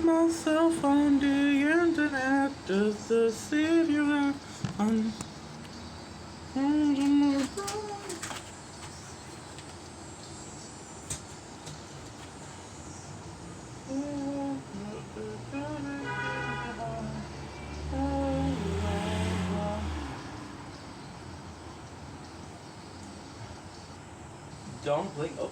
myself on the internet just to see if you are on. Don't blink. Oh.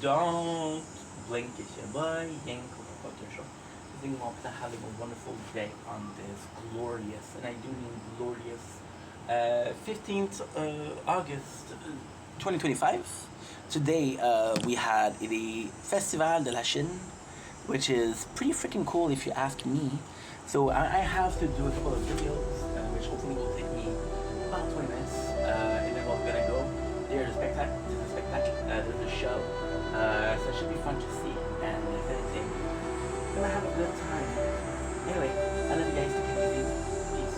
Don't blink. It's your boy, Yank Culture Show. I think we're having a wonderful day on this glorious, and I do mean glorious, 15th August 2025. Today we had the Festival de la Chine, which is pretty freaking cool if you ask me. So I have to do a couple of videos, which hopefully will take me about 20 minutes, and then we're gonna go. There's a spectacle, there's a show, so it should be fun to see, and if anything, we're gonna have a good time. Anyway, I love you guys, take it easy, peace.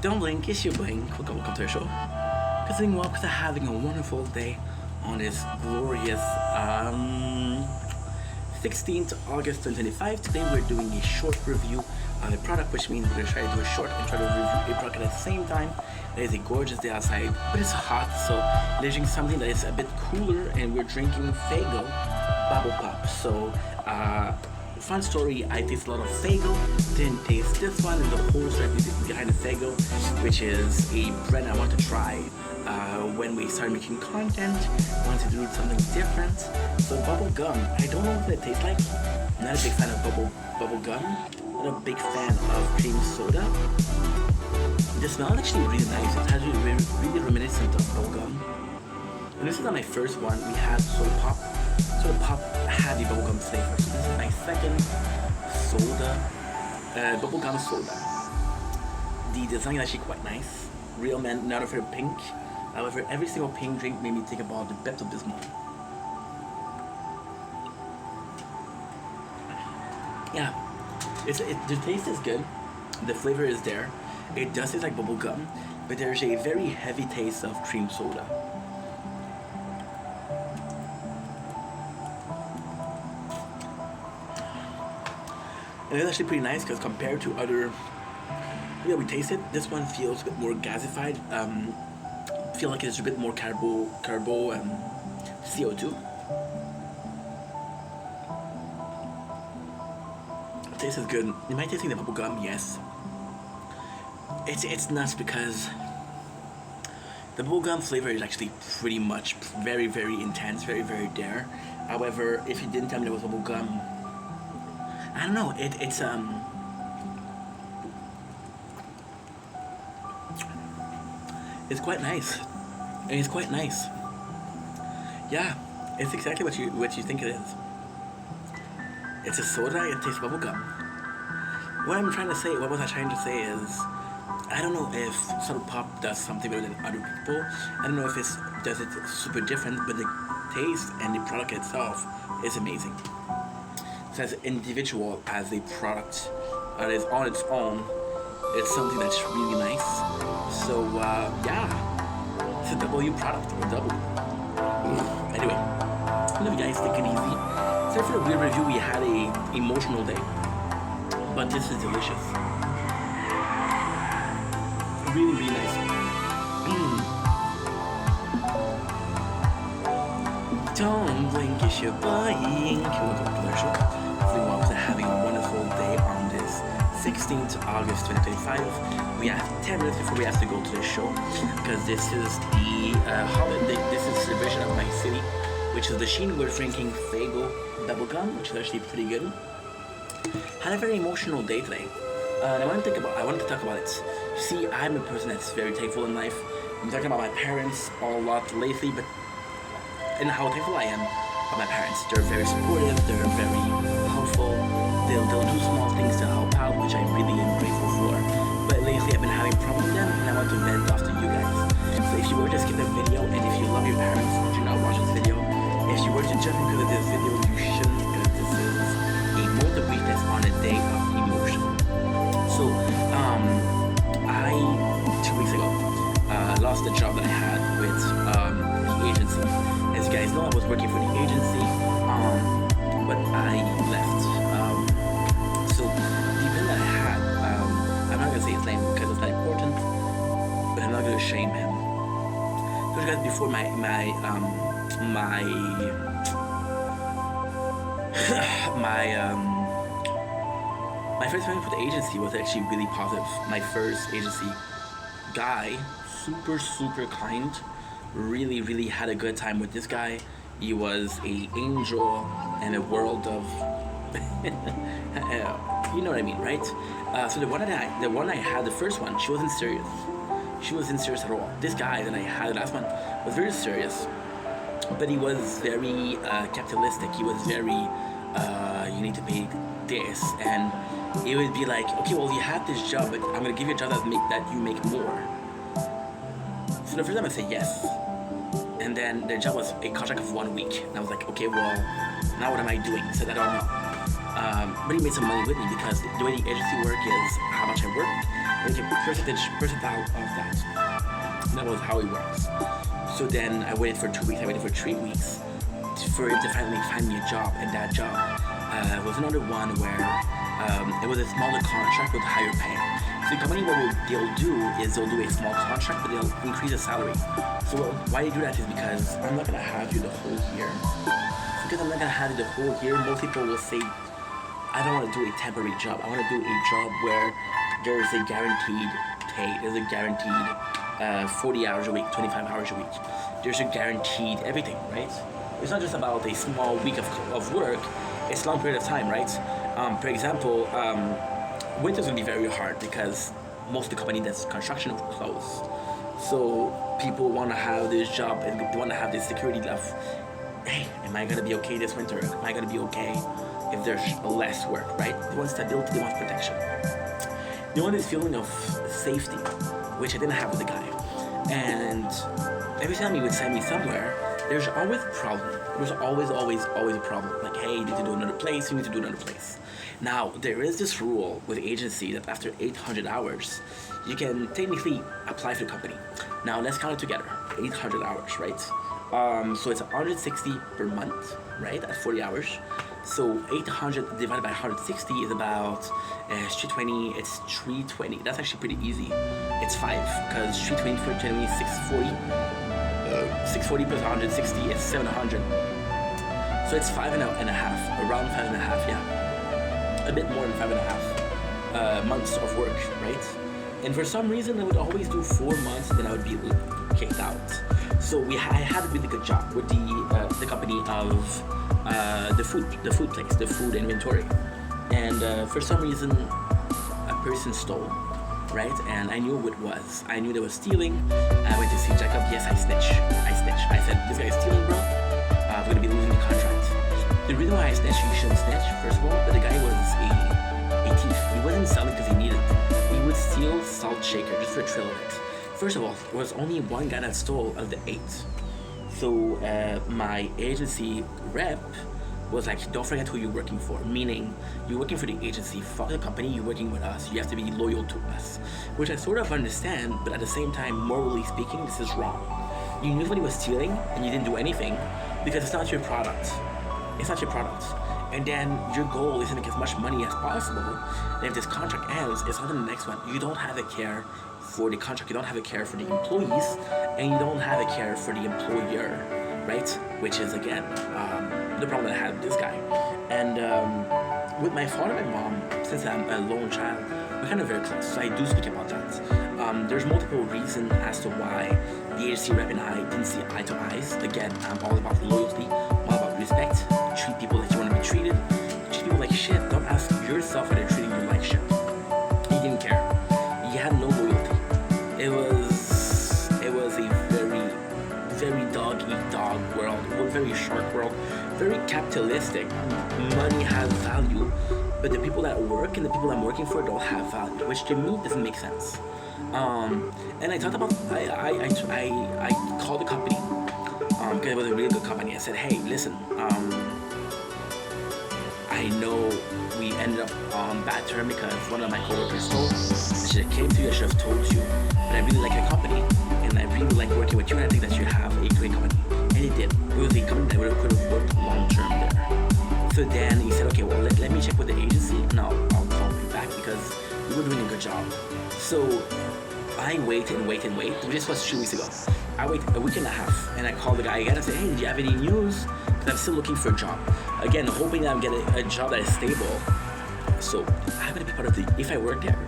Don't blink, it's your boy, welcome to the show. Continuing walk to having a wonderful day on this glorious 16th August 2025. Today we're doing a short review on a product, which means we're going to try to do a short and try to review a product at the same time. It is a gorgeous day outside, but it's hot, so we're drinking something that is a bit cooler, and we're drinking Faygo Bubble Pop. So, fun story, I taste a lot of Faygo, didn't taste this one, and the whole story behind the Faygo, which is a brand I want to try when we start making content, want to do something different. So bubble gum, I don't know what it tastes like. I'm not a big fan of bubble gum, not a big fan of cream soda. The smell is actually really nice, it's actually really reminiscent of bubble gum. And this is not my first one, we had Soda Pop had the bubblegum flavor. So this is my second soda, bubblegum soda. The design is actually quite nice. Real man, not afraid of pink. However, every single pink drink made me think about the Pepto-Bismol. Yeah, the taste is good. The flavor is there. It does taste like bubblegum, but there's a very heavy taste of cream soda. And it's actually pretty nice because compared to other we tasted, this one feels a bit more gasified. Feel like it's a bit more carbo CO2. The taste is good. Am I tasting the bubble gum? Yes. It's nuts because the bubblegum flavor is actually pretty much very, very intense, very, very there. However, if you didn't tell me there was bubblegum, I don't know, it's quite nice. And it's quite nice. Yeah, it's exactly what you think it is. It's a soda, it tastes bubblegum. What was I trying to say is, I don't know if Soda Pop does something better than other people. I don't know if it does it super different, but the taste and the product itself is amazing. So as an individual, as a product that is on its own, it's something that's really nice. So yeah, it's a W product, or double. Anyway, I love you guys, take it easy. So for a weird review, we had a emotional day, but this is delicious. Really, really nice. Don't blink, it's your boy. Welcome to the show. Hopefully, we're having a wonderful day on this 16th August 2025. We have 10 minutes before we have to go to the show because this is the holiday. This is the celebration of my city, which is the Sheen. We're drinking Fago bubblegum, which is actually pretty good. Had a very emotional day today. And I wanted to talk about it. See, I'm a person that's very thankful in life. I'm talking about my parents a lot lately, but and how thankful I am of my parents. They're very supportive. They're very helpful. They'll do small things to help out, which I really am grateful for. But lately, I've been having problems with them, and I want to vent off to you guys. So if you were to skip the video, and if you love your parents, do not watch this video. If you were to judge me because of this video, you shouldn't, because this is a moment of weakness on a day of emotion. So, I 2 weeks ago lost the job that I had with the agency. As you guys know, I was working for the agency, but I left. So the event that I had, I'm not gonna say his name because it's not important, but I'm not gonna shame him. So you guys, before my first experience with the agency was actually really positive. My first agency guy, super kind, really had a good time with this guy. He was an angel in a world of you know what I mean, right? So the one I had, the first one, she wasn't serious. She wasn't serious at all. This guy that I had, the last one, was very serious, but he was very capitalistic. He was very you need to pay this, and it would be like, okay, well, you have this job, but I'm gonna give you a job that you make more. So the first time I said yes, and then the job was a contract of 1 week, and I was like, okay, well, now what am I doing? He said, I don't know. But he made some money with me because the way the agency work is how much I work, and you get percentile of that. And that was how it works. So then I waited for 2 weeks, I waited for 3 weeks for him to finally find me a job, and that job was another one where it was a smaller contract with higher pay. So the company, what they'll do is they'll do a small contract, but they'll increase the salary. So why they do that is because I'm not gonna have you the whole year. Because I'm not gonna have you the whole year, most people will say, I don't want to do a temporary job. I want to do a job where there's a guaranteed pay. There's a guaranteed 40 hours a week, 25 hours a week. There's a guaranteed everything, right? It's not just about a small week of work. It's a long period of time, right? For example, winter's gonna be very hard because most of the company that's construction will close. So people want to have this job and they want to have this security of, hey, am I gonna be okay this winter? Am I gonna be okay if there's less work, right? They want stability, they want protection. They want this feeling of safety, which I didn't have with the guy. And every time he would send me somewhere, there's always a problem. There's always a problem. Like, hey, you need to do another place, you need to do another place. Now, there is this rule with the agency that after 800 hours, you can technically apply for the company. Now, let's count it together. 800 hours, right? So it's 160 per month, right? At 40 hours. So 800 divided by 160 is about 320. It's 320. That's actually pretty easy. It's 5 because 320 for 20 is 640. 640 plus 160 is 700. So it's 5.5, around 5.5, yeah. A bit more than 5.5 months of work, right? And for some reason, I would always do 4 months, and then I would be kicked out. So I had a really good job with the company of the food place, the food inventory. And for some reason, a person stole, right? And I knew who it was. I knew they were stealing. I went to see Jacob. Yes, I snitched. I said, this guy is stealing, bro. We're gonna be losing the contract. The reason why I snitched, you shouldn't snitch, first of all, but the guy was a thief. He wasn't selling because he needed it. He would steal salt shaker just for the thrill of it. First of all, there was only one guy that stole out of the 8. So my agency rep was like, don't forget who you're working for. Meaning, you're working for the agency, fuck the company, you're working with us. You have to be loyal to us. Which I sort of understand, but at the same time, morally speaking, this is wrong. You knew somebody was stealing, and you didn't do anything, because it's not your product. It's not your product. And then your goal is to make as much money as possible. And if this contract ends, it's on to the next one. You don't have a care for the contract, you don't have a care for the employees, and you don't have a care for the employer, right? Which is, again, the problem that I had with this guy. And with my father and my mom, since I'm a lone child, we're kind of very close, so I do speak about that. There's multiple reasons as to why the agency rep and I didn't see eye to eyes. Again, I'm all about loyalty, I'm all about respect. Treat people like you want to be treated. Treat people like shit. Don't ask yourself how they're treating you like shit. He didn't care. He had no loyalty. It was a very dog eat dog world, a very shark world, very capitalistic. Money has value, but the people that work and the people I'm working for don't have value, which to me doesn't make sense. And I talked about I called the company because it was a really good company. I said, hey, listen, I know we ended up on bad term because one of my coworkers told. I should have came to you. I should have told you. But I really like your company, and I really like working with you. And I think that you have a great company, and it did. It was a company that could have worked long term there. So then he said, okay, well let me check with the agency, and I'll call you back because you were doing a good job. So I wait. This was 2 weeks ago. I wait a week and a half, and I called the guy again and said, hey, do you have any news? Because I'm still looking for a job. Again, hoping that I'm getting a job that is stable. So I'm gonna be part of if I work there,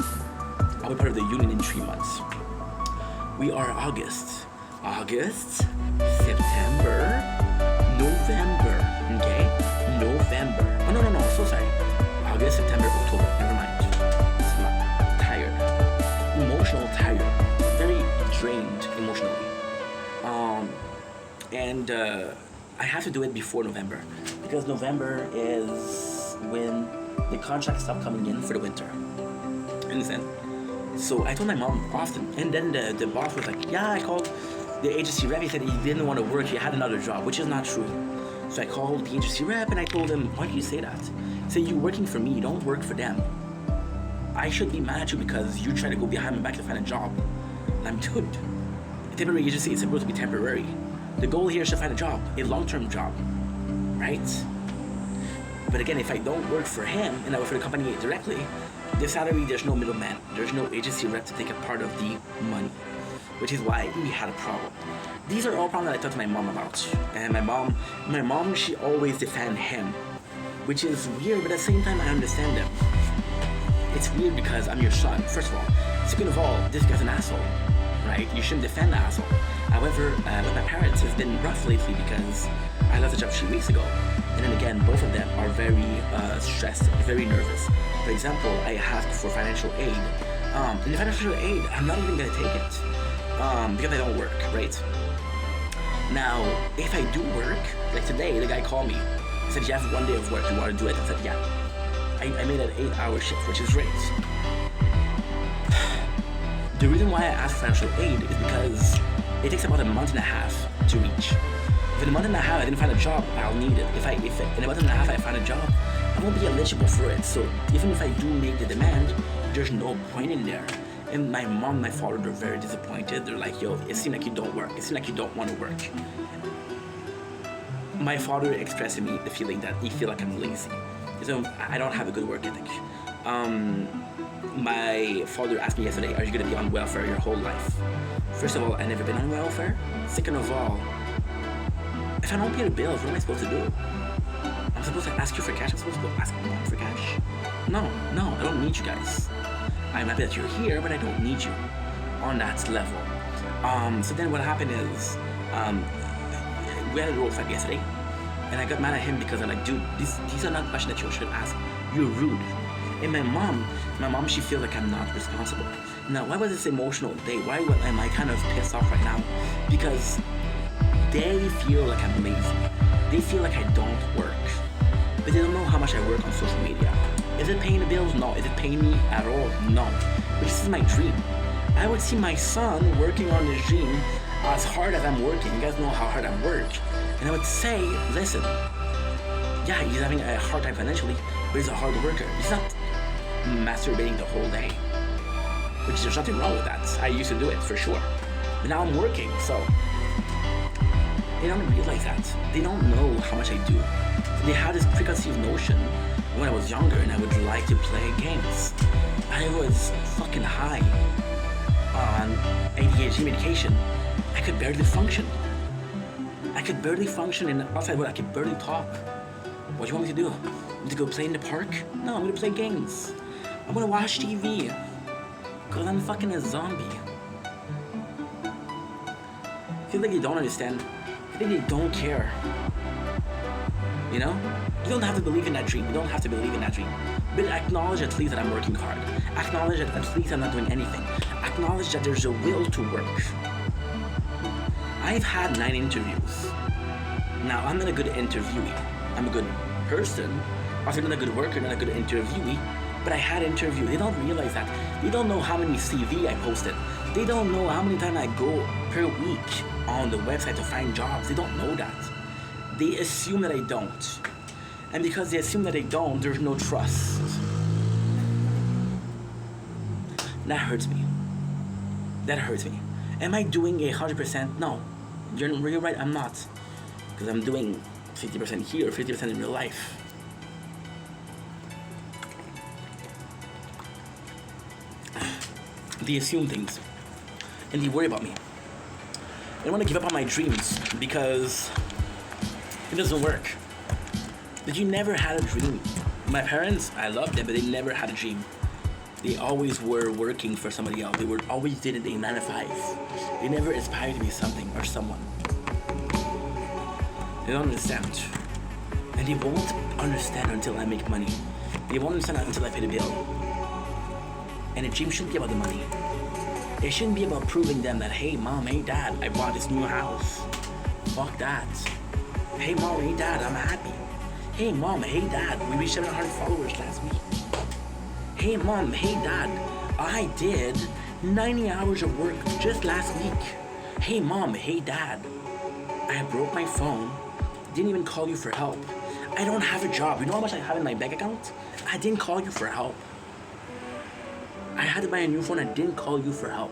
I'll be part of the union in 3 months. We are August, September, November, okay? November. Oh, no, so sorry. August, September, October, never mind. I'm tired. Emotional tired. Very drained emotionally. And I have to do it before November because November is when the contracts stop coming in for the winter. Understand? So I told my mom often, and then the boss was like, yeah, I called the agency rep. He said he didn't want to work, he had another job, which is not true. So I called the agency rep and I told him, why do you say that? He said, you're working for me, you don't work for them. I should be mad at you because you try to go behind my back to find a job. And I'm dude. A temporary agency is supposed to be temporary. The goal here is to find a job, a long-term job, right? But again, if I don't work for him and I work for the company directly, the salary, there's no middleman. There's no agency rep to take a part of the money, which is why we had a problem. These are all problems that I talked to my mom about. And my mom, she always defend him, which is weird, but at the same time, I understand them. It's weird because I'm your son, first of all. Second of all, this guy's an asshole, right? You shouldn't defend the asshole. However, with my parents, it's been rough lately because I left the job 3 weeks ago. And then again, both of them are very stressed, very nervous. For example, I asked for financial aid. And the financial aid, I'm not even gonna take it because I don't work, right? Now, if I do work, like today, the guy called me. He said, you have 1 day of work, you wanna do it? I said, yeah. I made an 8-hour shift, which is great. The reason why I asked for financial aid is because it takes about a month and a half to reach. If in a month and a half I didn't find a job, I'll need it. If in a month and a half I find a job, I won't be eligible for it. So even if I do make the demand, there's no point in there. And my mom and my father, they're very disappointed. They're like, yo, it seems like you don't work. It seems like you don't want to work. My father expressed to me the feeling that he feel like I'm lazy. So I don't have a good work ethic. My father asked me yesterday, are you going to be on welfare your whole life? First of all, I've never been on welfare. Second of all, if I don't pay the bills, what am I supposed to do? I'm supposed to ask you for cash? I'm supposed to go ask my mom for cash? No, I don't need you guys. I'm happy that you're here, but I don't need you on that level. So then what happened is, we had a road fight yesterday, and I got mad at him because I'm like, dude, these are not questions that you should ask. You're rude. And my mom, she feels like I'm not responsible. Now, why was this emotional day? Why am I kind of pissed off right now? Because they feel like I'm lazy. They feel like I don't work. But they don't know how much I work on social media. Is it paying the bills? No. Is it paying me at all? No. But this is my dream. I would see my son working on this dream as hard as I'm working. You guys know how hard I work. And I would say, listen, yeah, he's having a hard time financially, but he's a hard worker. He's not masturbating the whole day, which there's nothing wrong with that. I used to do it for sure, but now I'm working, so they don't realize that. They don't know how much I do. They had this preconceived notion when I was younger and I would like to play games. I was fucking high on ADHD medication. I could barely function. And outside world, I could barely talk. What do you want me to do? To go play in the park? No, I'm gonna play games. I'm gonna watch TV. Because I'm fucking a zombie. I feel like they don't understand. I think they don't care. You know? You don't have to believe in that dream. You don't have to believe in that dream. But acknowledge at least that I'm working hard. Acknowledge that at least I'm not doing anything. Acknowledge that there's a will to work. I've had 9 interviews. Now, I'm not a good interviewee. I'm a good person. Also, not a good worker, not a good interviewee. But I had interview. They don't realize that. They don't know how many CV I posted. They don't know how many times I go per week on the website to find jobs. They don't know that. They assume that I don't. And because they assume that I don't, there's no trust. That hurts me. That hurts me. Am I doing 100%? No. You're right, I'm not. Because I'm doing 50% here, 50% in real life. They assume things. And they worry about me. I don't want to give up on my dreams because it doesn't work. But you never had a dream. My parents, I love them, but they never had a dream. They always were working for somebody else. They were always did it a 9 to 5. They never aspired to be something or someone. They don't understand. And they won't understand until I make money. They won't understand until I pay the bill. And a dream shouldn't be about the money. It shouldn't be about proving them that, hey mom, hey dad, I bought this new house. Fuck that. Hey mom, hey dad, I'm happy. Hey mom, hey dad, we reached 700 followers last week. Hey mom, hey dad, I did 90 hours of work just last week. Hey mom, hey dad, I broke my phone, didn't even call you for help. I don't have a job. You know how much I have in my bank account? I didn't call you for help. I had to buy a new phone. I didn't call you for help.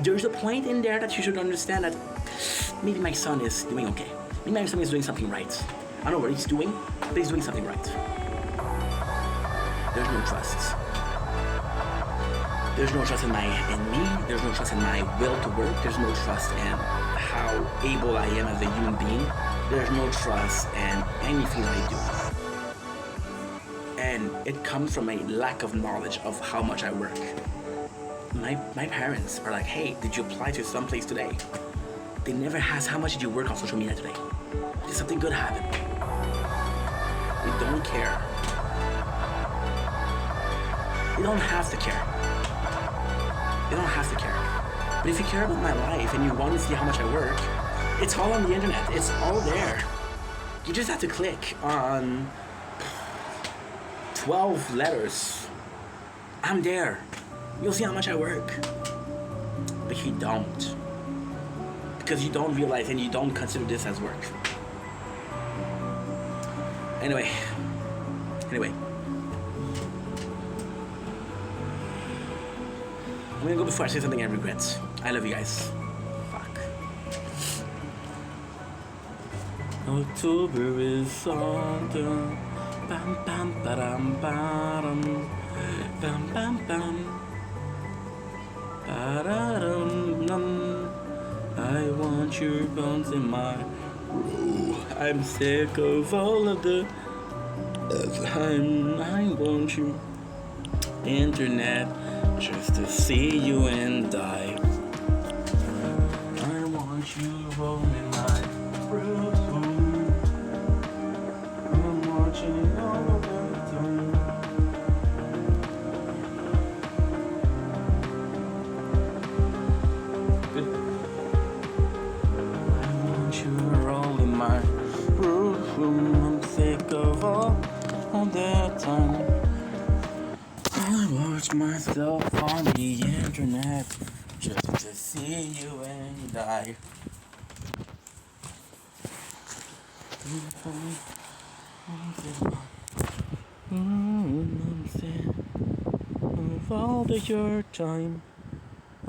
There's a point in there that you should understand that maybe my son is doing okay. Maybe my son is doing something right. I don't know what he's doing, but he's doing something right. There's no trust. There's no trust in me. There's no trust in my will to work. There's no trust in how able I am as a human being. There's no trust in anything I do. And it comes from a lack of knowledge of how much I work. My parents are like, hey, did you apply to someplace today? They never ask, how much did you work on social media today? Did something good happen? They don't care. They don't have to care. They don't have to care. But if you care about my life and you want to see how much I work, it's all on the internet. It's all there. You just have to click on 12 letters. I'm there. You'll see how much I work. But you don't. Because you don't realize and you don't consider this as work. Anyway. I'm gonna go before I say something I regret. I love you guys. Fuck. October is autumn. Bam bam ba-dam ba-dum. Bam bam bam. Ba-da-dum-dum. I want your bones in my room. I'm sick of all of the time. I want you internet just to see you and die. I want you home in my room. I'm watching all of the time. Good. I want you all in my room. I'm sick of all that time. I watch myself on the internet just to see you and die. I'm sick of all of your time.